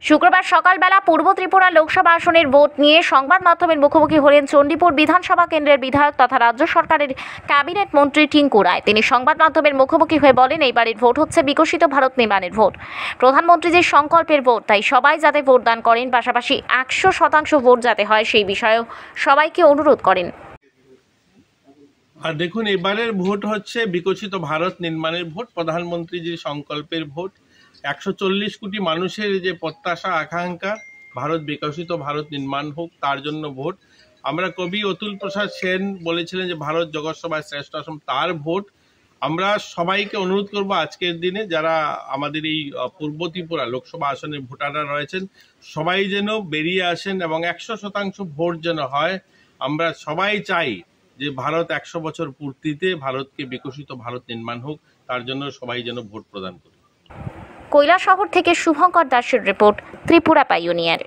শুক্রবার সকালবেলা পূর্ব ত্রিপুরা লোকসভা আসনের ভোট নিয়ে সংবাদ মাধ্যমের মুখোমুখি হলেন চণ্ডীপুর বিধানসভা কেন্দ্রের বিধায়ক তথা রাজ্য সরকারের ক্যাবিনেট মন্ত্রী টিঙ্কু রায়। তিনি সংবাদ মাধ্যমের মুখোমুখি হয়ে বলেন, এইবারের ভোট হচ্ছে বিকশিত ভারত নির্মাণের ভোট, প্রধানমন্ত্রীজির সংকল্পের ভোট। তাই সবাই যাতে ভোট দান করেন, পাশাপাশি 100% ভোট যাতে হয় সেই বিষয়েও সবাইকে অনুরোধ করেন। আর দেখুন, এবারের ভোট হচ্ছে বিকশিত ভারত নির্মাণের ভোট, প্রধানমন্ত্রীজির সংকল্পের ভোট। 140 কোটি মানুষের যে প্রত্যাশা আকাঙ্ক্ষা ভারত বিকশিত ভারত নির্মাণ হোক, তার জন্য ভোট। আমরা কবি অতুল প্রসাদ সেন বলেছিলেন যে ভারত জগৎ সভায় শ্রেষ্ঠ আসন, তার ভোট। আমরা সবাইকে অনুরোধ করব আজকের দিনে যারা আমাদের এই পূর্ব ত্রিপুরা লোকসভা আসনের ভোটাররা রয়েছেন, সবাই যেন বেরিয়ে আসেন এবং 100% ভোট যেন হয়। আমরা সবাই চাই যে ভারত 100 বছর পূর্তিতে ভারতকে বিকশিত ভারত নির্মাণ হোক, তার জন্য সবাই যেন ভোট প্রদান করে। কৈলাসহর থেকে শুভঙ্কর দাসের রিপোর্ট, ত্রিপুরা পাইওনিয়ার।